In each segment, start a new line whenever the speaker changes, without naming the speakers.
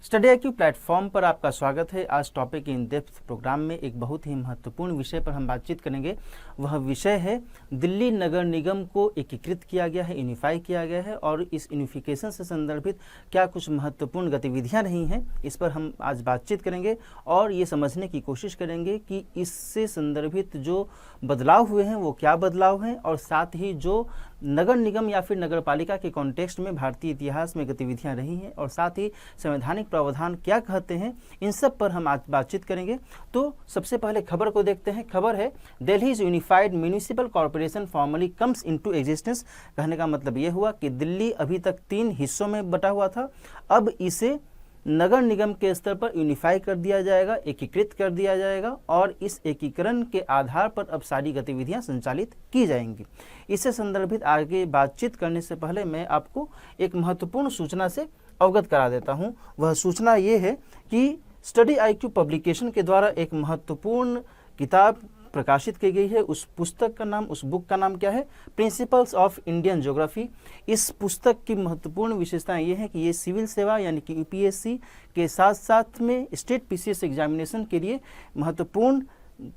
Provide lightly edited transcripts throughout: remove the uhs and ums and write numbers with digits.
Study IQ platform पर आपका स्वागत है। आज टॉपिक इन डेप्थ प्रोग्राम में एक बहुत ही महत्वपूर्ण विषय पर हम बातचीत करेंगे। वह विषय है दिल्ली नगर निगम को एकीकृत किया गया है, यूनिफाई किया गया है और इस यूनिफिकेशन से संदर्भित क्या कुछ महत्वपूर्ण गतिविधियां रही हैं, इस पर हम आज बातचीत करेंगे और ये समझने की कोशिश करेंगे कि इससे संदर्भित जो बदलाव हुए हैं वो क्या बदलाव हैं और साथ ही जो नगर निगम या फिर नगर पालिका के कॉन्टेक्स्ट में भारतीय इतिहास में गतिविधियां रही हैं और साथ ही संवैधानिक प्रावधान क्या कहते हैं, इन सब पर हम आज बातचीत करेंगे। तो सबसे पहले खबर को देखते हैं। खबर है Delhi unified municipal corporation formally comes into existence. कहने का मतलब ये हुआ कि दिल्ली अभी तक 3 हिस्सों में बटा हुआ था, अब इसे नगर निगम के स्तर पर यूनिफाई कर दिया जाएगा, एकीकृत कर दिया जाएगा और इस एकीकरण के आधार पर अब सारी गतिविधियां संचालित की जाएंगी। इससे संदर्भित आगे बातचीत करने से पहले मैं आपको एक महत्वपूर्ण सूचना से अवगत करा देता हूं। वह सूचना ये है कि स्टडी IQ पब्लिकेशन के द्वारा एक महत्वपूर्ण किताब प्रकाशित की गई है। उस पुस्तक का नाम, उस बुक का नाम क्या है? Principles of Indian geography. इस पुस्तक की महत्वपूर्ण विशेषताएं ये है कि ये सिविल सेवा यानी कि UPSC के साथ साथ में स्टेट PCS एग्जामिनेशन के लिए महत्वपूर्ण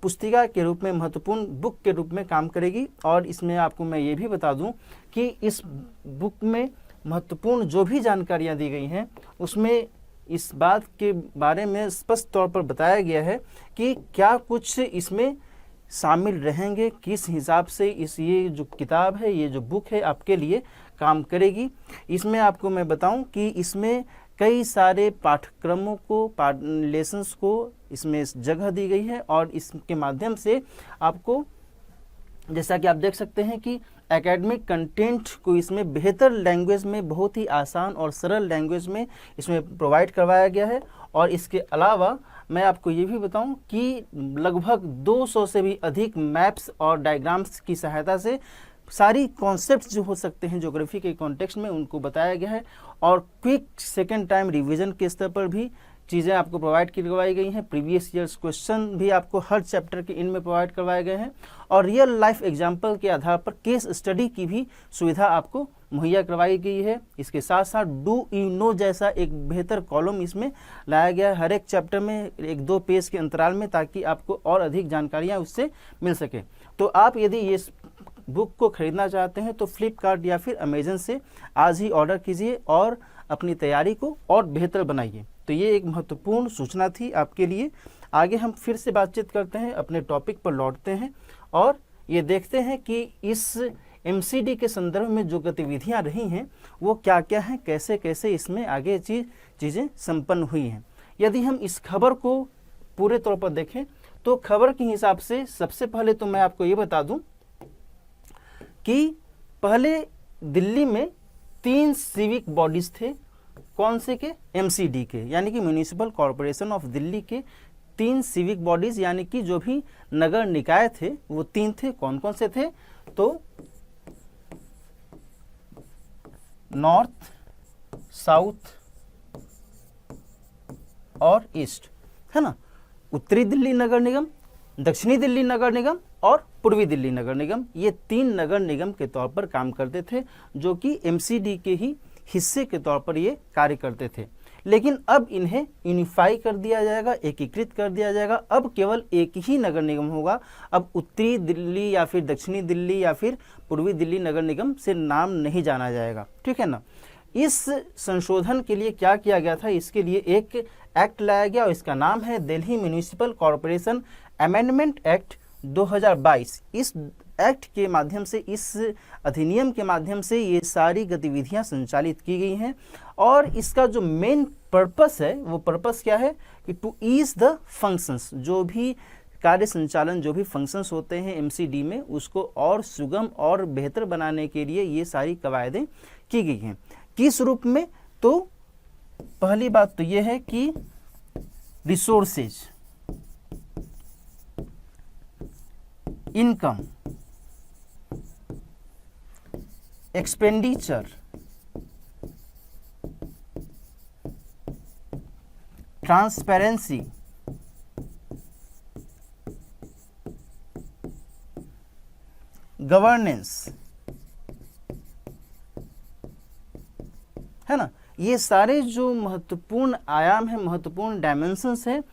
पुस्तिका के रूप में, महत्वपूर्ण बुक के रूप में काम करेगी। और इसमें आपको मैं ये भी बता दूं कि इस बुक में महत्वपूर्ण जो भी जानकारियाँ दी गई हैं उसमें इस बात के बारे में स्पष्ट तौर पर बताया गया है कि क्या कुछ इसमें शामिल रहेंगे, किस हिसाब से ये जो किताब है, ये जो बुक है आपके लिए काम करेगी। इसमें आपको मैं बताऊं कि इसमें कई सारे पाठ्यक्रमों को, लेसन्स को इसमें जगह दी गई है और इसके माध्यम से आपको, जैसा कि आप देख सकते हैं कि एकेडमिक कंटेंट को इसमें बेहतर लैंग्वेज में, बहुत ही आसान और सरल लैंग्वेज में इसमें प्रोवाइड करवाया गया है। और इसके अलावा मैं आपको ये भी बताऊं कि लगभग 200 से भी अधिक मैप्स और डायग्राम्स की सहायता से सारी कॉन्सेप्ट्स जो हो सकते हैं ज्योग्राफी के कॉन्टेक्स्ट में, उनको बताया गया है। और क्विक सेकेंड टाइम रिवीजन के स्तर पर भी चीज़ें आपको प्रोवाइड करवाई गई हैं। प्रीवियस ईयर्स क्वेश्चन भी आपको हर चैप्टर के इनमें प्रोवाइड करवाए गए हैं और रियल लाइफ एग्जाम्पल के आधार पर केस स्टडी की भी सुविधा आपको मुहैया करवाई गई है। इसके साथ साथ डू यू नो जैसा एक बेहतर कॉलम इसमें लाया गया है हर एक चैप्टर में 1-2 पेज के अंतराल में, ताकि आपको और अधिक जानकारियाँ उससे मिल सके। तो आप यदि ये बुक को खरीदना चाहते हैं तो फ्लिपकार्ट या फिर अमेजन से आज ही ऑर्डर कीजिए और अपनी तैयारी को और बेहतर बनाइए। तो ये एक महत्वपूर्ण सूचना थी आपके लिए। आगे हम फिर से बातचीत करते हैं, अपने टॉपिक पर लौटते हैं और ये देखते हैं कि इस MCD के संदर्भ में जो गतिविधियां रही हैं वो क्या क्या हैं, कैसे कैसे इसमें आगे चीज़ें संपन्न हुई हैं। यदि हम इस खबर को पूरे तौर पर देखें तो खबर के हिसाब से सबसे पहले तो मैं आपको ये बता दूं कि पहले दिल्ली में 3 सिविक बॉडीज थे। कौन से के? MCD के, यानी कि म्यूनिसिपल कॉर्पोरेशन ऑफ दिल्ली के 3 सिविक बॉडीज, यानी कि जो भी नगर निकाय थे वो 3 थे। कौन कौन से थे? तो नॉर्थ, साउथ और ईस्ट, है ना। उत्तरी दिल्ली नगर निगम, दक्षिणी दिल्ली नगर निगम और पूर्वी दिल्ली नगर निगम, ये 3 नगर निगम के तौर पर काम करते थे, जो कि MCD के ही हिस्से के तौर पर ये कार्य करते थे। लेकिन अब इन्हें यूनिफाई कर दिया जाएगा, एकीकृत कर दिया जाएगा। अब केवल एक ही नगर निगम होगा। अब उत्तरी दिल्ली या फिर दक्षिणी दिल्ली या फिर पूर्वी दिल्ली नगर निगम से नाम नहीं जाना जाएगा, ठीक है ना। इस संशोधन के लिए क्या किया गया था? इसके लिए एक एक्ट लाया गया और इसका नाम है Delhi municipal corporation amendment act 2022। इस एक्ट के माध्यम से, इस अधिनियम के माध्यम से ये सारी गतिविधियां संचालित की गई हैं और इसका जो मेन पर्पस है वो पर्पस क्या है कि टू ईज द फंक्शंस, जो भी कार्य संचालन, जो भी फंक्शंस होते हैं MCD में, उसको और सुगम और बेहतर बनाने के लिए ये सारी कवायदें की गई हैं। किस रूप में? तो पहली बात तो ये है कि resources, income, expenditure, transparency, governance, है ना। ये सारे जो महत्वपूर्ण आयाम हैं, महत्वपूर्ण डायमेंशंस हैं,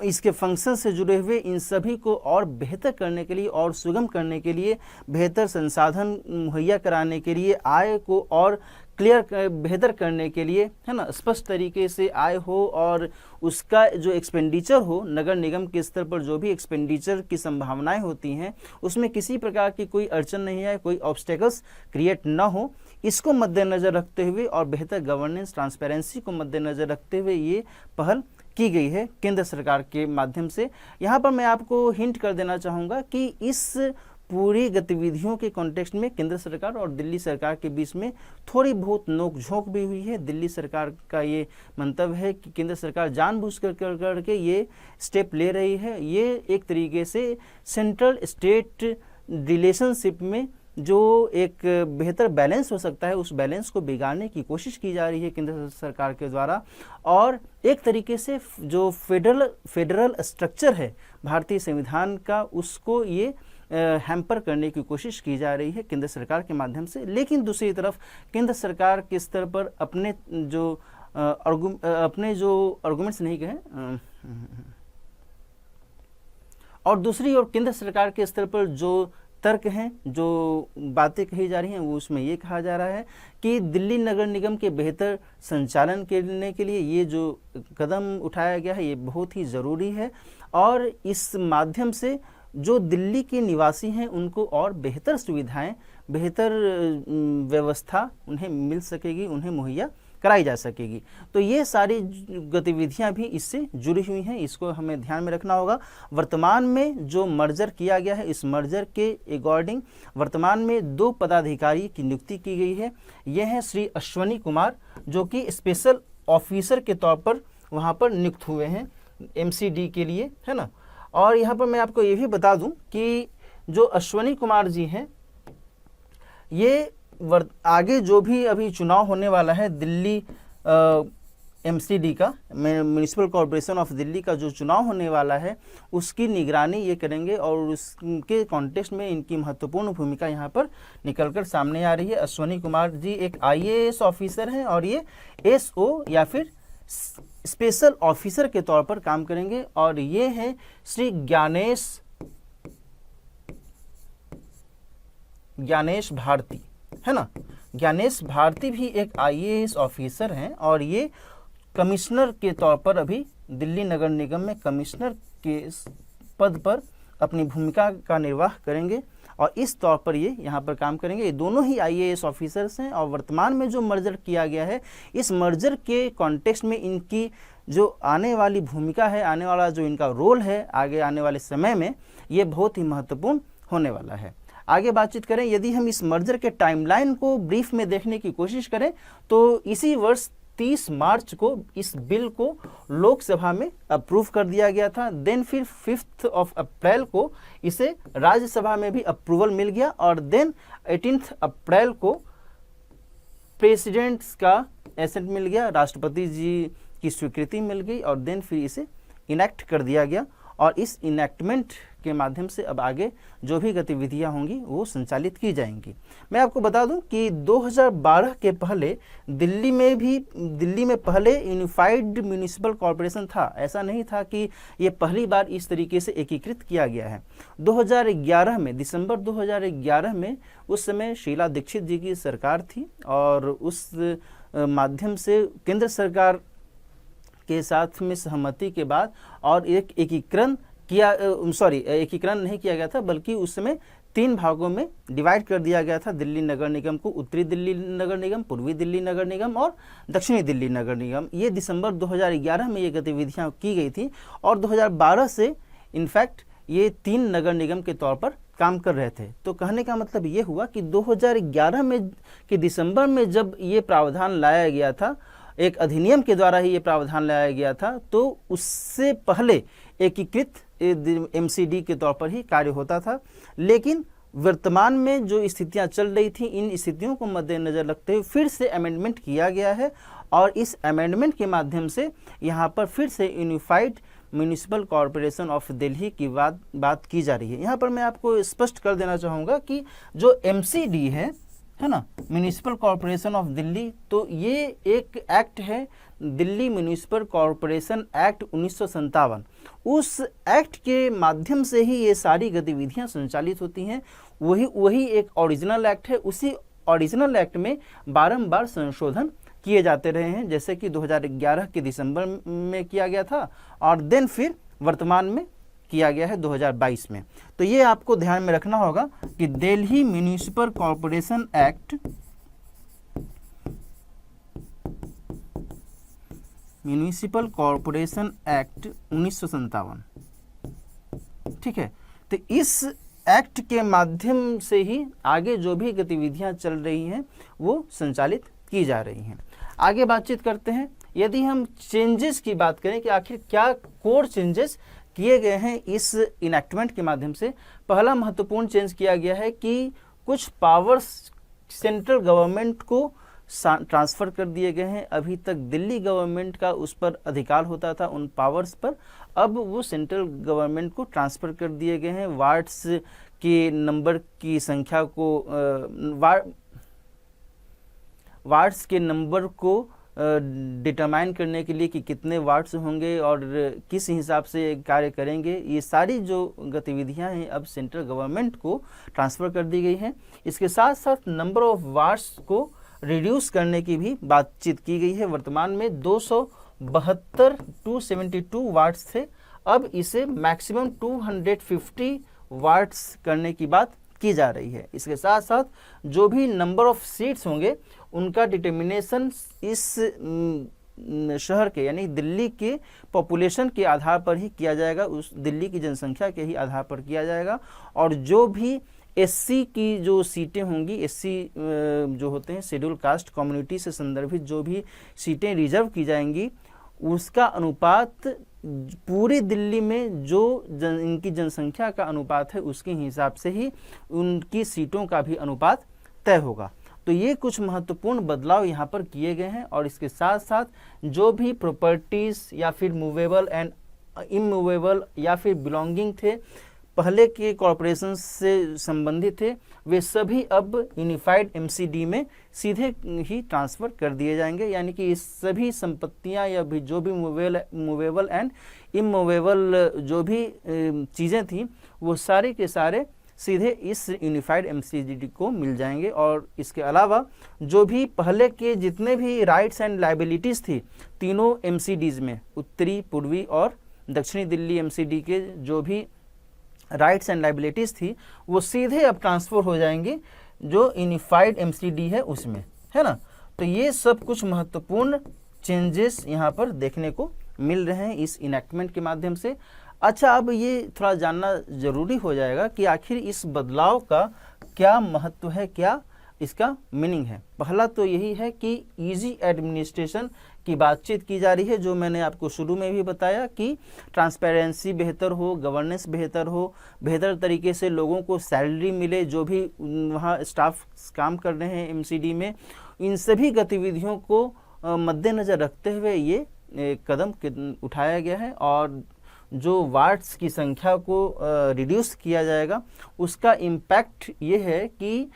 इसके फंक्शन से जुड़े हुए, इन सभी को और बेहतर करने के लिए और सुगम करने के लिए, बेहतर संसाधन मुहैया कराने के लिए, आय को और क्लियर बेहतर करने के लिए, है ना, स्पष्ट तरीके से आय हो और उसका जो एक्सपेंडिचर हो, नगर निगम के स्तर पर जो भी एक्सपेंडिचर की संभावनाएं होती हैं उसमें किसी प्रकार की कोई अड़चन नहीं आए, कोई ऑब्स्टेकल्स क्रिएट ना हो, इसको मद्देनज़र रखते हुए और बेहतर गवर्नेंस, ट्रांसपेरेंसी को मद्देनज़र रखते हुए ये पहल की गई है केंद्र सरकार के माध्यम से। यहाँ पर मैं आपको हिंट कर देना चाहूँगा कि इस पूरी गतिविधियों के कॉन्टेक्स्ट में केंद्र सरकार और दिल्ली सरकार के बीच में थोड़ी बहुत नोकझोंक भी हुई है। दिल्ली सरकार का ये मंतव्य है कि केंद्र सरकार जानबूझ कर के ये स्टेप ले रही है। ये एक तरीके से सेंट्रल स्टेट रिलेशनशिप में जो एक बेहतर बैलेंस हो सकता है, उस बैलेंस को बिगाड़ने की कोशिश की जा रही है केंद्र सरकार के द्वारा, और एक तरीके से जो फेडरल स्ट्रक्चर है भारतीय संविधान का, उसको ये हैम्पर करने की कोशिश की जा रही है केंद्र सरकार के माध्यम से। लेकिन दूसरी तरफ केंद्र सरकार के स्तर पर अपने जो आर्गुमेंट्स नहीं कहें, और दूसरी ओर केंद्र सरकार के स्तर पर जो तर्क हैं, जो बातें कही जा रही हैं, वो उसमें ये कहा जा रहा है कि दिल्ली नगर निगम के बेहतर संचालन करने के लिए ये जो कदम उठाया गया है ये बहुत ही ज़रूरी है, और इस माध्यम से जो दिल्ली के निवासी हैं उनको और बेहतर सुविधाएं, बेहतर व्यवस्था उन्हें मिल सकेगी, उन्हें मुहैया कराई जा सकेगी। तो ये सारी गतिविधियां भी इससे जुड़ी हुई हैं, इसको हमें ध्यान में रखना होगा। वर्तमान में जो मर्जर किया गया है, इस मर्जर के अकॉर्डिंग वर्तमान में 2 पदाधिकारी की नियुक्ति की गई है। ये हैं श्री अश्वनी कुमार, जो कि स्पेशल ऑफिसर के तौर पर वहाँ पर नियुक्त हुए हैं MCD के लिए, है ना। और यहाँ पर मैं आपको ये भी बता दूं कि जो अश्वनी कुमार जी हैं, ये आगे जो भी अभी चुनाव होने वाला है दिल्ली MCD का, म्यूनिसिपल कॉरपोरेशन ऑफ दिल्ली का जो चुनाव होने वाला है, उसकी निगरानी ये करेंगे, और उसके कॉन्टेक्स्ट में इनकी महत्वपूर्ण भूमिका यहाँ पर निकलकर सामने आ रही है। अश्वनी कुमार जी एक IAS ऑफिसर हैं और ये SO या फिर स्पेशल ऑफिसर के तौर पर काम करेंगे। और ये हैं श्री ज्ञानेश भारती, है ना। ज्ञानेश भारती भी एक IAS ऑफिसर हैं और ये कमिश्नर के तौर पर अभी दिल्ली नगर निगम में कमिश्नर के पद पर अपनी भूमिका का निर्वाह करेंगे, और इस तौर पर ये यहाँ पर काम करेंगे। ये दोनों ही IAS ऑफिसर्स हैं, और वर्तमान में जो मर्जर किया गया है, इस मर्जर के कॉन्टेक्स्ट में इनकी जो आने वाली भूमिका है, आने वाला जो इनका रोल है आगे आने वाले समय में, ये बहुत ही महत्वपूर्ण होने वाला है। आगे बातचीत करें, यदि हम इस मर्जर के टाइमलाइन को ब्रीफ में देखने की कोशिश करें तो इसी वर्ष 30 मार्च को इस बिल को लोकसभा में अप्रूव कर दिया गया था। देन फिर 5 अप्रैल को इसे राज्यसभा में भी अप्रूवल मिल गया, और देन 18 अप्रैल को प्रेसिडेंट्स का एसेंट मिल गया, राष्ट्रपति जी की स्वीकृति मिल गई, और देन फिर इसे इनेक्ट कर दिया गया। और इस इनेक्टमेंट के माध्यम से अब आगे जो भी गतिविधियां होंगी वो संचालित की जाएंगी। मैं आपको बता दूं कि 2012 के पहले दिल्ली में पहले यूनिफाइड म्यूनिसिपल कॉरपोरेशन था। ऐसा नहीं था कि ये पहली बार इस तरीके से एकीकृत किया गया है। 2011 में, दिसंबर 2011 में, उस समय शीला दीक्षित जी की सरकार थी, और उस माध्यम से केंद्र सरकार के साथ में सहमति के बाद और एक एकीकरण नहीं किया गया था, बल्कि उस समय 3 भागों में डिवाइड कर दिया गया था दिल्ली नगर निगम को। उत्तरी दिल्ली नगर निगम, पूर्वी दिल्ली नगर निगम और दक्षिणी दिल्ली नगर निगम। ये दिसंबर 2011 में ये गतिविधियां की गई थी, और 2012 से इनफैक्ट ये 3 नगर निगम के तौर पर काम कर रहे थे। तो कहने का मतलब ये हुआ कि 2011 में कि दिसंबर में जब ये प्रावधान लाया गया था, एक अधिनियम के द्वारा ही ये प्रावधान लाया गया था, तो उससे पहले एकीकृत MCD के तौर पर ही कार्य होता था। लेकिन वर्तमान में जो स्थितियां चल रही थी, इन स्थितियों को मद्देनजर रखते हुए फिर से अमेंडमेंट किया गया है, और इस अमेंडमेंट के माध्यम से यहाँ पर फिर से unified municipal corporation of Delhi की बात की जा रही है। यहाँ पर मैं आपको स्पष्ट कर देना चाहूँगा कि जो MCD है है ना, म्यूनिसिपल कॉरपोरेशन ऑफ दिल्ली। तो ये एक एक्ट है, दिल्ली म्यूनिसिपल कॉरपोरेशन एक्ट 1957। उस एक्ट के माध्यम से ही ये सारी गतिविधियां संचालित होती हैं। वही एक ओरिजिनल एक्ट है। उसी ओरिजिनल एक्ट में बारंबार संशोधन किए जाते रहे हैं, जैसे कि 2011 के दिसंबर में किया गया था और देन फिर वर्तमान में किया गया है 2022 में। तो ये आपको ध्यान में रखना होगा कि Delhi municipal corporation act, municipal corporation act 1957, ठीक है। तो इस एक्ट के माध्यम से ही आगे जो भी गतिविधियां चल रही हैं वो संचालित की जा रही हैं। आगे बातचीत करते हैं। यदि हम चेंजेस की बात करें कि आखिर क्या कोर चेंजेस किए गए हैं इस इनैक्टमेंट के माध्यम से, पहला महत्वपूर्ण चेंज किया गया है कि कुछ पावर्स सेंट्रल गवर्नमेंट को ट्रांसफ़र कर दिए गए हैं। अभी तक दिल्ली गवर्नमेंट का उस पर अधिकार होता था उन पावर्स पर, अब वो सेंट्रल गवर्नमेंट को ट्रांसफ़र कर दिए गए हैं। वार्ड्स के नंबर की संख्या को वार्ड्स के नंबर को डिटरमाइन करने के लिए कि कितने वार्ड्स होंगे और किस हिसाब से कार्य करेंगे, ये सारी जो गतिविधियां हैं अब सेंट्रल गवर्नमेंट को ट्रांसफ़र कर दी गई हैं। इसके साथ साथ नंबर ऑफ वार्ड्स को रिड्यूस करने की भी बातचीत की गई है। वर्तमान में 272 वार्ड्स थे, अब इसे मैक्सिमम 250 वार्ड्स करने की बात की जा रही है। इसके साथ साथ जो भी नंबर ऑफ सीट्स होंगे उनका डिटर्मिनेशन इस शहर के यानी दिल्ली के पॉपुलेशन के आधार पर ही किया जाएगा, उस दिल्ली की जनसंख्या के ही आधार पर किया जाएगा। और जो भी एससी की जो सीटें होंगी, एससी जो होते हैं शेड्यूल कास्ट कम्युनिटी से संदर्भित जो भी सीटें रिजर्व की जाएंगी, उसका अनुपात पूरी दिल्ली में जो इनकी जनसंख्या का अनुपात है उसके हिसाब से ही उनकी सीटों का भी अनुपात तय होगा। तो ये कुछ महत्वपूर्ण बदलाव यहाँ पर किए गए हैं। और इसके साथ साथ जो भी प्रॉपर्टीज़ या फिर मूवेबल एंड इमूवेबल या फिर बिलोंगिंग थे, पहले के कॉरपोरेशन से संबंधित थे, वे सभी अब यूनिफाइड एमसीडी में सीधे ही ट्रांसफ़र कर दिए जाएंगे। यानी कि इस सभी संपत्तियां या भी जो भी मूवेबल एंड इमूवेबल जो भी चीज़ें थी वो सारे के सारे सीधे इस यूनिफाइड एमसीडी को मिल जाएंगे। और इसके अलावा जो भी पहले के जितने भी राइट्स एंड लायबिलिटीज़ थी तीनों एमसीडीज़ में, उत्तरी, पूर्वी और दक्षिणी दिल्ली एमसीडी के जो भी राइट्स एंड लायबिलिटीज़ थी वो सीधे अब ट्रांसफ़र हो जाएंगे जो यूनिफाइड एमसीडी है उसमें, है ना। तो ये सब कुछ महत्वपूर्ण चेंजेस यहाँ पर देखने को मिल रहे हैं इस इनैक्टमेंट के माध्यम से। अच्छा, अब ये थोड़ा जानना ज़रूरी हो जाएगा कि आखिर इस बदलाव का क्या महत्व है, क्या इसका मीनिंग है। पहला तो यही है कि इजी एडमिनिस्ट्रेशन की बातचीत की जा रही है, जो मैंने आपको शुरू में भी बताया कि ट्रांसपेरेंसी बेहतर हो, गवर्नेंस बेहतर हो, बेहतर तरीके से लोगों को सैलरी मिले, जो भी वहाँ स्टाफ काम कर रहे हैं एमसीडी में, इन सभी गतिविधियों को मद्देनज़र रखते हुए ये कदम उठाया गया है। और जो वार्ड्स की संख्या को रिड्यूस किया जाएगा उसका इम्पैक्ट ये है कि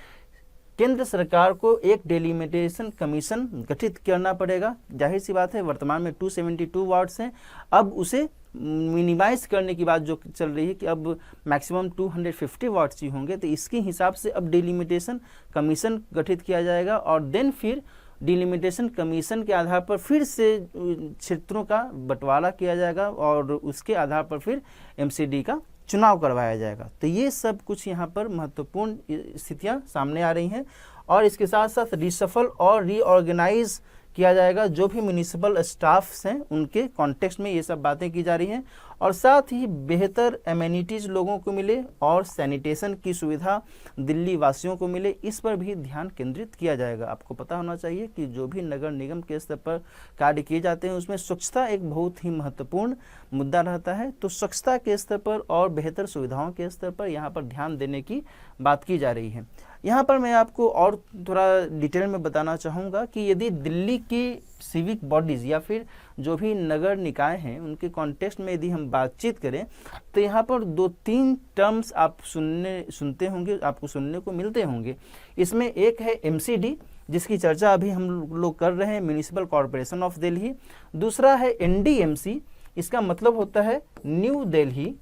केंद्र सरकार को एक डेलिमिटेशन कमीशन गठित करना पड़ेगा। जाहिर सी बात है, वर्तमान में 272 वार्ड्स हैं, अब उसे मिनिमाइज करने की बात जो चल रही है कि अब मैक्सिमम 250 वार्ड्स ही होंगे। तो इसके हिसाब से अब डेलिमिटेशन कमीशन गठित किया जाएगा और देन फिर डिलिमिटेशन कमीशन के आधार पर फिर से क्षेत्रों का बंटवारा किया जाएगा और उसके आधार पर फिर एमसीडी का चुनाव करवाया जाएगा। तो ये सब कुछ यहाँ पर महत्वपूर्ण स्थितियाँ सामने आ रही हैं। और इसके साथ साथ रिशफल और रीऑर्गेनाइज किया जाएगा जो भी म्यूनिसिपल स्टाफ्स हैं उनके कॉन्टेक्स्ट में ये सब बातें की जा रही हैं। और साथ ही बेहतर एमेनिटीज़ लोगों को मिले और सैनिटेशन की सुविधा दिल्ली वासियों को मिले, इस पर भी ध्यान केंद्रित किया जाएगा। आपको पता होना चाहिए कि जो भी नगर निगम के स्तर पर कार्य किए जाते हैं उसमें स्वच्छता एक बहुत ही महत्वपूर्ण मुद्दा रहता है। तो स्वच्छता के स्तर पर और बेहतर सुविधाओं के स्तर पर यहाँ पर ध्यान देने की बात की जा रही है। यहाँ पर मैं आपको और थोड़ा डिटेल में बताना चाहूँगा कि यदि दिल्ली की सिविक बॉडीज़ या फिर जो भी नगर निकाय हैं उनके कॉन्टेक्स्ट में यदि हम बातचीत करें तो यहाँ पर 2-3 टर्म्स आप सुनते होंगे, आपको सुनने को मिलते होंगे। इसमें एक है MCD, जिसकी चर्चा अभी हम लोग कर रहे हैं, म्यूनिसिपल कॉरपोरेशन ऑफ दिल्ली। दूसरा है NDMC, इसका मतलब होता है new Delhi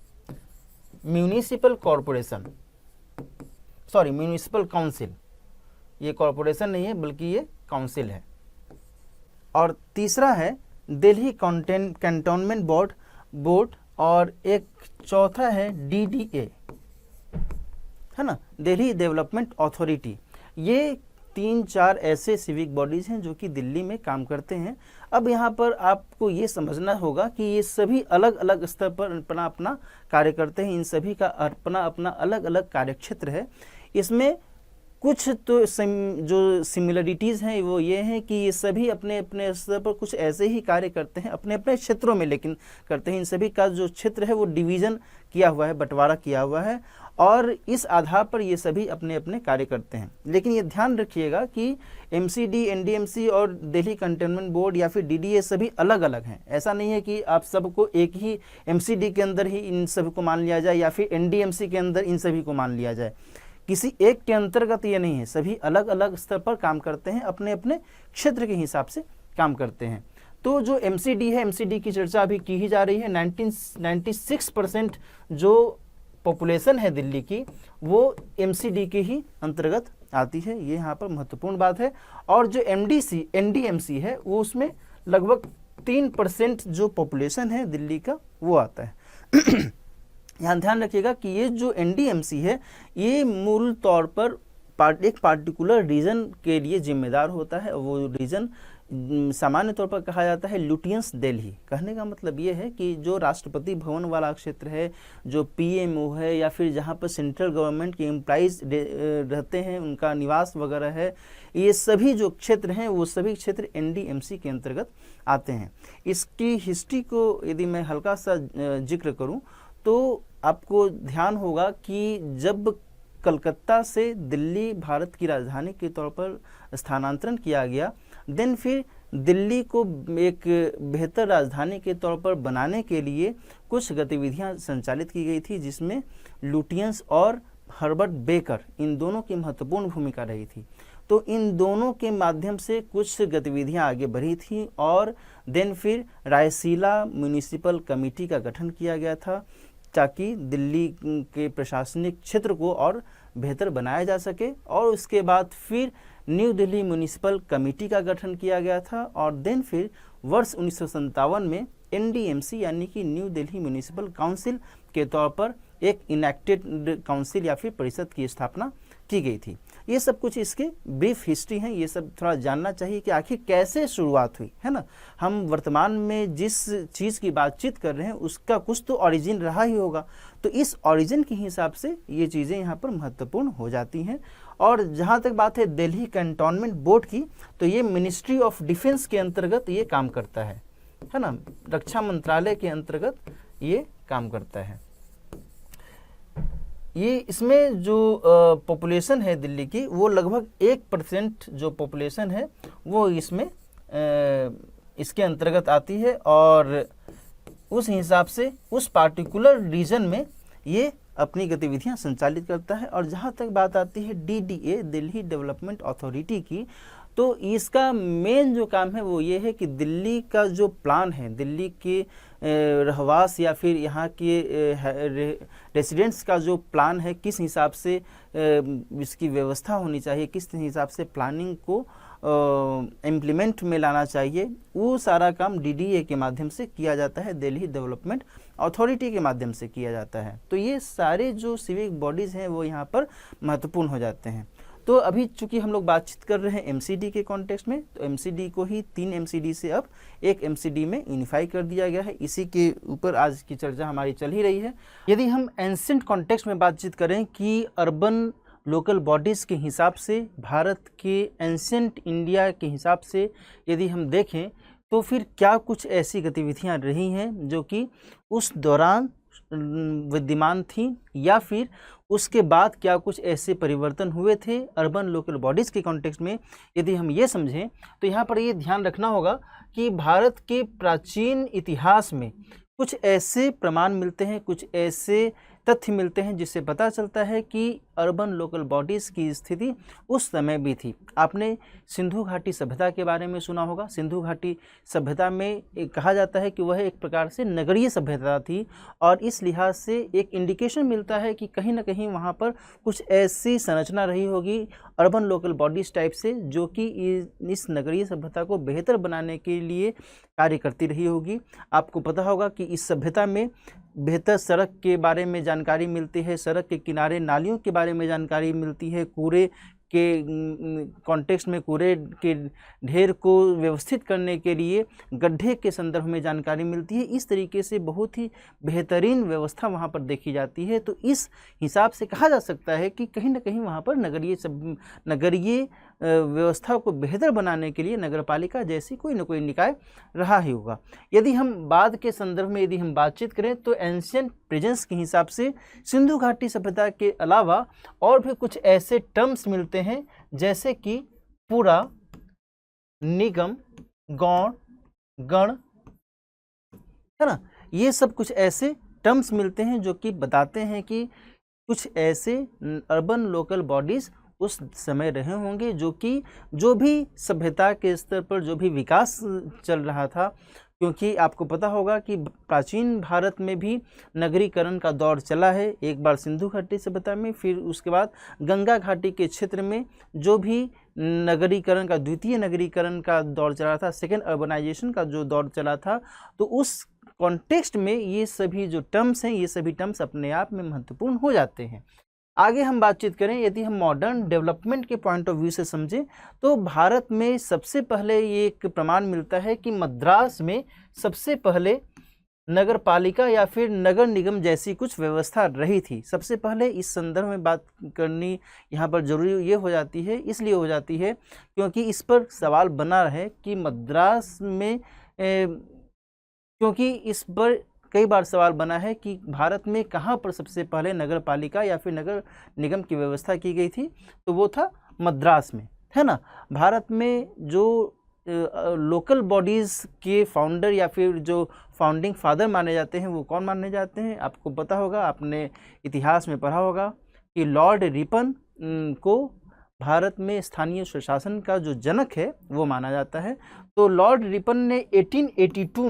municipal corporation, sorry municipal council. ये कॉरपोरेशन नहीं है बल्कि ये काउंसिल है। और तीसरा है दिल्ली कैंटोनमेंट बोर्ड और एक चौथा है DDA, है ना, दिल्ली डेवलपमेंट अथॉरिटी। ये 3-4 ऐसे सिविक बॉडीज हैं जो कि दिल्ली में काम करते हैं। अब यहाँ पर आपको ये समझना होगा कि ये सभी अलग अलग स्तर पर अपना अपना कार्य करते हैं। इन सभी का अपना अपना अलग अलग कार्यक्षेत्र है। इसमें कुछ तो जो सिमिलरिटीज़ हैं वो ये हैं कि ये सभी अपने अपने स्तर पर कुछ ऐसे ही कार्य करते हैं अपने अपने क्षेत्रों में, लेकिन करते हैं। इन सभी का जो क्षेत्र है वो डिवीज़न किया हुआ है, बंटवारा किया हुआ है, और इस आधार पर ये सभी अपने अपने कार्य करते हैं। लेकिन ये ध्यान रखिएगा कि MCD, NDMC और दिल्ली कंटेनमेंट बोर्ड या फिर DDA सभी अलग अलग हैं। ऐसा नहीं है कि आप सबको एक ही MCD के अंदर ही इन सभी को मान लिया जाए या फिर NDMC के अंदर इन सभी को मान लिया जाए। किसी एक के अंतर्गत ये नहीं है, सभी अलग अलग स्तर पर काम करते हैं, अपने अपने क्षेत्र के हिसाब से काम करते हैं। तो जो MCD है, MCD की चर्चा अभी की ही जा रही है। 96% जो पॉपुलेशन है दिल्ली की वो MCD के ही अंतर्गत आती है। ये यहाँ पर महत्वपूर्ण बात है। और जो NDMC है वो उसमें लगभग 3% जो पॉपुलेशन है दिल्ली का वो आता है। यहाँ ध्यान रखिएगा कि ये जो NDMC है ये मूल तौर पर एक पार्टिकुलर रीजन के लिए जिम्मेदार होता है। वो रीजन सामान्य तौर पर कहा जाता है लुटियंस दिल्ली। कहने का मतलब ये है कि जो राष्ट्रपति भवन वाला क्षेत्र है, जो PMO है, या फिर जहाँ पर सेंट्रल गवर्नमेंट के एम्प्लॉइज रहते हैं, उनका निवास वगैरह है, ये सभी जो क्षेत्र हैं वो सभी क्षेत्र NDMC के अंतर्गत आते हैं। इसकी हिस्ट्री को यदि मैं हल्का सा जिक्र करूँ तो आपको ध्यान होगा कि जब कलकत्ता से दिल्ली भारत की राजधानी के तौर पर स्थानांतरण किया गया, देन फिर दिल्ली को एक बेहतर राजधानी के तौर पर बनाने के लिए कुछ गतिविधियां संचालित की गई थी, जिसमें लुटियंस और हर्बर्ट बेकर इन दोनों की महत्वपूर्ण भूमिका रही थी। तो इन दोनों के माध्यम से कुछ गतिविधियां आगे बढ़ी थी और देन फिर रायसीला म्यूनिसिपल कमेटी का गठन किया गया था ताकि दिल्ली के प्रशासनिक क्षेत्र को और बेहतर बनाया जा सके। और उसके बाद फिर न्यू दिल्ली म्यूनिसिपल कमेटी का गठन किया गया था और देन फिर वर्ष 1957 में NDMC यानी कि न्यू दिल्ली म्यूनिसिपल काउंसिल के तौर पर एक इनेक्टेड काउंसिल या फिर परिषद की स्थापना की गई थी। ये सब कुछ इसके ब्रीफ हिस्ट्री हैं। ये सब थोड़ा जानना चाहिए कि आखिर कैसे शुरुआत हुई, है ना। हम वर्तमान में जिस चीज़ की बातचीत कर रहे हैं उसका कुछ तो ओरिजिन रहा ही होगा, तो इस ओरिजिन के हिसाब से ये चीज़ें यहाँ पर महत्वपूर्ण हो जाती हैं। और जहाँ तक बात है दिल्ली कैंटोनमेंट बोर्ड की, तो ये मिनिस्ट्री ऑफ डिफेंस के अंतर्गत ये काम करता है ना, रक्षा मंत्रालय के अंतर्गत ये काम करता है। ये इसमें जो पॉपुलेशन है दिल्ली की वो लगभग 1% जो पॉपुलेशन है वो इसमें इसके अंतर्गत आती है और उस हिसाब से उस पार्टिकुलर रीजन में ये अपनी गतिविधियां संचालित करता है। और जहाँ तक बात आती है DDA दिल्ली डेवलपमेंट अथॉरिटी की, तो इसका मेन जो काम है वो ये है कि दिल्ली का जो प्लान है, दिल्ली के रहवास या फिर यहाँ के रेसिडेंट्स का जो प्लान है, किस हिसाब से इसकी व्यवस्था होनी चाहिए, किस हिसाब से प्लानिंग को इम्प्लीमेंट में लाना चाहिए, वो सारा काम DDA के माध्यम से किया जाता है, दिल्ली डेवलपमेंट अथॉरिटी के माध्यम से किया जाता है। तो ये सारे जो सिविक बॉडीज़ हैं वो यहाँ पर महत्वपूर्ण हो जाते हैं। तो अभी चूंकि हम लोग बातचीत कर रहे हैं MCD के कॉन्टेक्स्ट में, तो MCD को ही 3 MCD से अब एक MCD में यूनिफाई कर दिया गया है। इसी के ऊपर आज की चर्चा हमारी चल ही रही है। यदि हम एंसेंट कॉन्टेक्स्ट में बातचीत करें कि अर्बन लोकल बॉडीज़ के हिसाब से, भारत के एंसेंट इंडिया के हिसाब से यदि हम देखें तो फिर क्या कुछ ऐसी गतिविधियां रही हैं जो कि उस दौरान विद्यमान थी या फिर उसके बाद क्या कुछ ऐसे परिवर्तन हुए थे अर्बन लोकल बॉडीज़ के कॉन्टेक्स्ट में। यदि हम ये समझें तो यहाँ पर ये ध्यान रखना होगा कि भारत के प्राचीन इतिहास में कुछ ऐसे प्रमाण मिलते हैं, कुछ ऐसे तथ्य मिलते हैं जिससे पता चलता है कि अर्बन लोकल बॉडीज़ की स्थिति उस समय भी थी। आपने सिंधु घाटी सभ्यता के बारे में सुना होगा। सिंधु घाटी सभ्यता में कहा जाता है कि वह एक प्रकार से नगरीय सभ्यता थी और इस लिहाज से एक इंडिकेशन मिलता है कि कहीं ना कहीं वहाँ पर कुछ ऐसी संरचना रही होगी अर्बन लोकल बॉडीज़ टाइप से, जो कि इस नगरीय सभ्यता को बेहतर बनाने के लिए कार्य करती रही होगी। आपको पता होगा कि इस सभ्यता में बेहतर सड़क के बारे में जानकारी मिलती है, सड़क के किनारे नालियों के बारे में जानकारी मिलती है, कूड़े के कॉन्टेक्स्ट में कूड़े के ढेर को व्यवस्थित करने के लिए गड्ढे के संदर्भ में जानकारी मिलती है। इस तरीके से बहुत ही बेहतरीन व्यवस्था वहाँ पर देखी जाती है। तो इस हिसाब से कहा जा सकता है कि कहीं ना कहीं वहाँ पर नगरीय व्यवस्था को बेहतर बनाने के लिए नगरपालिका जैसी कोई न कोई निकाय रहा ही होगा। यदि हम बाद के संदर्भ में यदि हम बातचीत करें तो एंशिएंट प्रेजेंस के हिसाब से सिंधु घाटी सभ्यता के अलावा और भी कुछ ऐसे टर्म्स मिलते हैं जैसे कि पुरा, निगम, गौण, गण, है ना। ये सब कुछ ऐसे टर्म्स मिलते हैं जो कि बताते हैं कि कुछ ऐसे अर्बन लोकल बॉडीज़ उस समय रहे होंगे जो भी सभ्यता के स्तर पर जो भी विकास चल रहा था। क्योंकि आपको पता होगा कि प्राचीन भारत में भी नगरीकरण का दौर चला है, एक बार सिंधु घाटी सभ्यता में, फिर उसके बाद गंगा घाटी के क्षेत्र में जो भी नगरीकरण का द्वितीय नगरीकरण का दौर चला था, सेकेंड अर्बनाइजेशन का जो दौर चला था, तो उस कॉन्टेक्स्ट में ये सभी जो टर्म्स हैं, ये सभी टर्म्स अपने आप में महत्वपूर्ण हो जाते हैं। आगे हम बातचीत करें, यदि हम मॉडर्न डेवलपमेंट के पॉइंट ऑफ व्यू से समझें तो भारत में सबसे पहले ये एक प्रमाण मिलता है कि मद्रास में सबसे पहले नगर पालिका या फिर नगर निगम जैसी कुछ व्यवस्था रही थी। सबसे पहले इस संदर्भ में बात करनी यहाँ पर जरूरी ये हो जाती है, इसलिए हो जाती है क्योंकि इस पर सवाल बना रहे कि मद्रास में क्योंकि इस पर कई बार सवाल बना है कि भारत में कहाँ पर सबसे पहले नगर पालिका या फिर नगर निगम की व्यवस्था की गई थी, तो वो था मद्रास में, है ना। भारत में जो लोकल बॉडीज़ के फाउंडर या फिर जो फाउंडिंग फादर माने जाते हैं वो कौन माने जाते हैं, आपको पता होगा, आपने इतिहास में पढ़ा होगा कि लॉर्ड रिपन को भारत में स्थानीय स्वशासन का जो जनक है वो माना जाता है। तो लॉर्ड रिपन ने 1882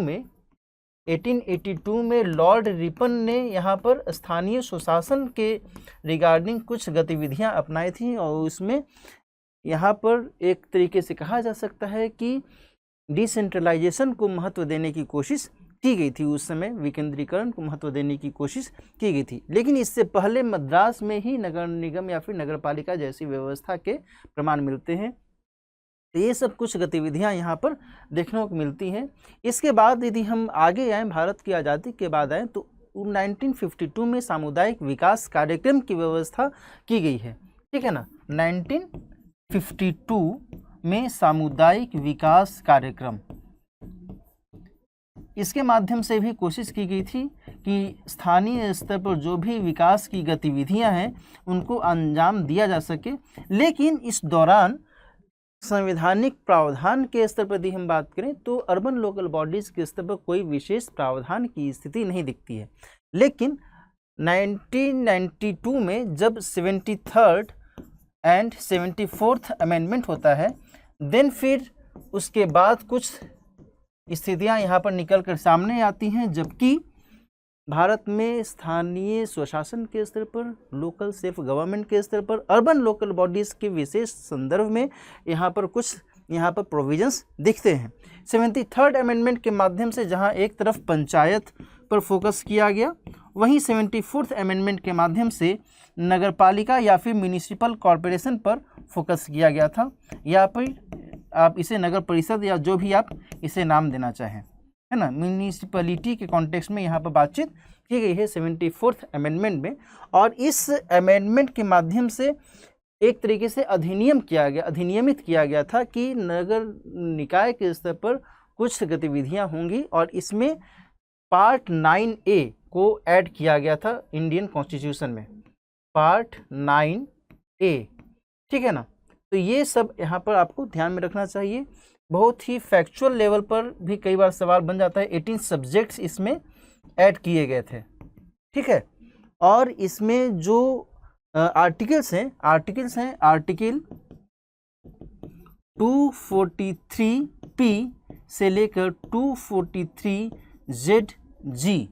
में लॉर्ड रिपन ने यहाँ पर स्थानीय स्वशासन के रिगार्डिंग कुछ गतिविधियाँ अपनाई थी और उसमें यहाँ पर एक तरीके से कहा जा सकता है कि डिसेंट्रलाइजेशन को महत्व देने की कोशिश की गई थी। उस समय विकेंद्रीकरण को महत्व देने की कोशिश की गई थी, लेकिन इससे पहले मद्रास में ही नगर निगम या फिर नगर पालिका जैसी व्यवस्था के प्रमाण मिलते हैं। तो ये सब कुछ गतिविधियां यहाँ पर देखने को मिलती हैं। इसके बाद यदि हम आगे आएँ, भारत की आज़ादी के बाद आएँ, तो 1952 में सामुदायिक विकास कार्यक्रम की व्यवस्था की गई है, ठीक है ना। 1952 में सामुदायिक विकास कार्यक्रम, इसके माध्यम से भी कोशिश की गई थी कि स्थानीय स्तर पर जो भी विकास की गतिविधियां हैं उनको अंजाम दिया जा सके। लेकिन इस दौरान संवैधानिक प्रावधान के स्तर पर यदि हम बात करें तो अर्बन लोकल बॉडीज़ के स्तर पर कोई विशेष प्रावधान की स्थिति नहीं दिखती है। लेकिन 1992 में जब 73rd एंड 74th अमेंडमेंट होता है, देन फिर उसके बाद कुछ स्थितियां यहाँ पर निकल कर सामने आती हैं, जबकि भारत में स्थानीय स्वशासन के स्तर पर, लोकल सेल्फ गवर्नमेंट के स्तर पर, अर्बन लोकल बॉडीज़ के विशेष संदर्भ में यहाँ पर कुछ प्रोविजंस दिखते हैं। 73rd अमेंडमेंट के माध्यम से जहाँ एक तरफ पंचायत पर फोकस किया गया, वहीं 74th अमेंडमेंट के माध्यम से नगरपालिका या फिर म्यूनिसिपल कॉरपोरेशन पर फोकस किया गया था, या फिर आप इसे नगर परिषद या जो भी आप इसे नाम देना चाहें, है ना। म्यूनिसिपैलिटी के कॉन्टेक्स्ट में यहाँ पर बातचीत की गई है 74th अमेंडमेंट में। और इस अमेंडमेंट के माध्यम से एक तरीके से अधिनियमित किया गया था कि नगर निकाय के स्तर पर कुछ गतिविधियाँ होंगी और इसमें पार्ट 9A को ऐड किया गया था इंडियन कॉन्स्टिट्यूशन में, पार्ट 9A, ठीक है ना। तो ये सब यहाँ पर आपको ध्यान में रखना चाहिए। बहुत ही फैक्चुअल लेवल पर भी कई बार सवाल बन जाता है। 18 सब्जेक्ट्स इसमें ऐड किए गए थे, ठीक है। और इसमें जो आर्टिकल्स हैं आर्टिकल 243P से लेकर 243ZG,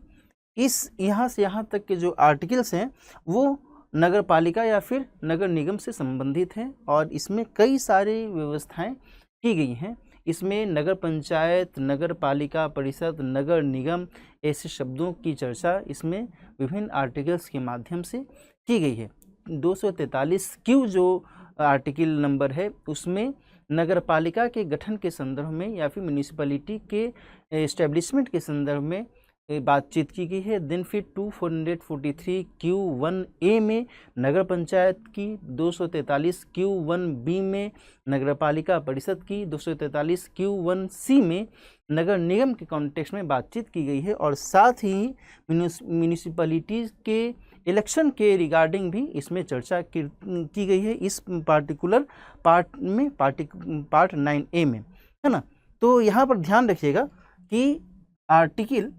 इस यहाँ से यहाँ तक के जो आर्टिकल्स हैं वो नगर पालिका या फिर नगर निगम से संबंधित हैं और इसमें कई सारी व्यवस्थाएं की गई हैं। इसमें नगर पंचायत, नगर पालिका परिषद, नगर निगम ऐसे शब्दों की चर्चा इसमें विभिन्न आर्टिकल्स के माध्यम से की गई है। 243Q जो आर्टिकल नंबर है उसमें नगर पालिका के गठन के संदर्भ में या फिर म्यूनिसिपैलिटी के एस्टेब्लिशमेंट के संदर्भ में बातचीत की गई है। दिन फिर 243Q1A में नगर पंचायत की, 243Q1B में नगर पालिका परिषद की, 243Q1C में नगर निगम के कॉन्टेक्स्ट में बातचीत की गई है। और साथ ही म्यूनिसिपैलिटीज के इलेक्शन के रिगार्डिंग भी इसमें चर्चा की गई है इस पार्टिकुलर पार्ट में, पार्ट 9A में, है ना। तो यहाँ पर ध्यान रखिएगा कि आर्टिकल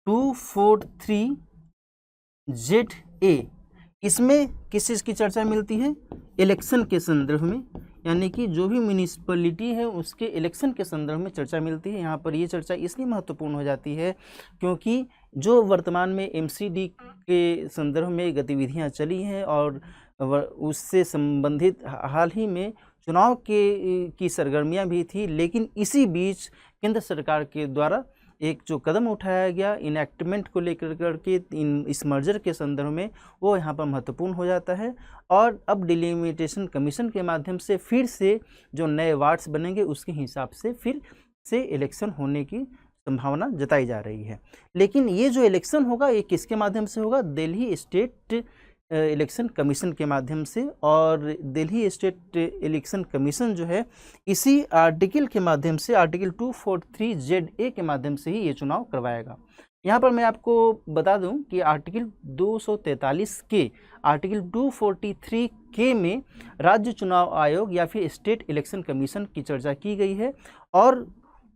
243ZA इसमें किस चीज़ की चर्चा मिलती है? इलेक्शन के संदर्भ में, यानी कि जो भी म्यूनिसिपैलिटी है उसके इलेक्शन के संदर्भ में चर्चा मिलती है। यहाँ पर ये चर्चा इसलिए महत्वपूर्ण हो जाती है क्योंकि जो वर्तमान में MCD के संदर्भ में गतिविधियाँ चली हैं और उससे संबंधित हाल ही में चुनाव की सरगर्मियाँ भी थी, लेकिन इसी बीच केंद्र सरकार के द्वारा एक जो कदम उठाया गया इनएक्टमेंट को लेकर करके इस मर्जर के संदर्भ में, वो यहाँ पर महत्वपूर्ण हो जाता है। और अब डिलिमिटेशन कमीशन के माध्यम से फिर से जो नए वार्ड्स बनेंगे उसके हिसाब से फिर से इलेक्शन होने की संभावना जताई जा रही है। लेकिन ये जो इलेक्शन होगा ये किसके माध्यम से होगा? दिल्ली स्टेट इलेक्शन कमीशन के माध्यम से। और दिल्ली स्टेट इलेक्शन कमीशन जो है इसी आर्टिकल के माध्यम से, आर्टिकल 243ZA के माध्यम से ही ये चुनाव करवाएगा। यहाँ पर मैं आपको बता दूं कि आर्टिकल 243 के, आर्टिकल 243K में राज्य चुनाव आयोग या फिर स्टेट इलेक्शन कमीशन की चर्चा की गई है और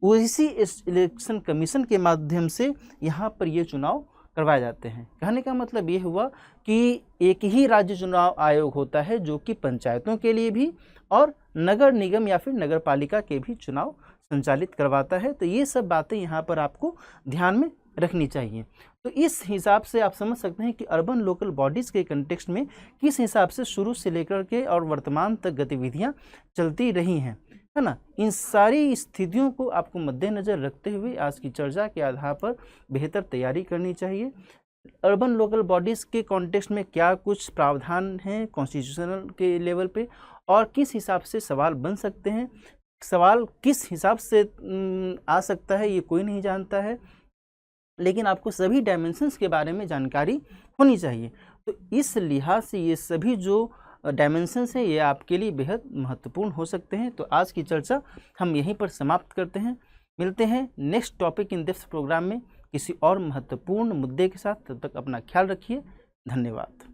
उसी इलेक्शन कमीशन के माध्यम से यहाँ पर ये चुनाव करवाए जाते हैं। कहने का मतलब ये हुआ कि एक ही राज्य चुनाव आयोग होता है जो कि पंचायतों के लिए भी और नगर निगम या फिर नगर पालिका के भी चुनाव संचालित करवाता है। तो ये सब बातें यहाँ पर आपको ध्यान में रखनी चाहिए। तो इस हिसाब से आप समझ सकते हैं कि अर्बन लोकल बॉडीज़ के कंटेक्स्ट में किस हिसाब से शुरू से लेकर के और वर्तमान तक गतिविधियाँ चलती रही हैं, है ना। इन सारी स्थितियों को आपको मद्देनज़र रखते हुए आज की चर्चा के आधार पर बेहतर तैयारी करनी चाहिए। अर्बन लोकल बॉडीज़ के कॉन्टेक्स्ट में क्या कुछ प्रावधान हैं कॉन्स्टिट्यूशनल के लेवल पे और किस हिसाब से सवाल बन सकते हैं, सवाल किस हिसाब से आ सकता है ये कोई नहीं जानता है, लेकिन आपको सभी डायमेंशंस के बारे में जानकारी होनी चाहिए। तो इस लिहाज से ये सभी जो डायमेंशंस हैं ये आपके लिए बेहद महत्वपूर्ण हो सकते हैं। तो आज की चर्चा हम यहीं पर समाप्त करते हैं। मिलते हैं next topic in depth programme में किसी और महत्वपूर्ण मुद्दे के साथ। तब तक अपना ख्याल रखिए। धन्यवाद।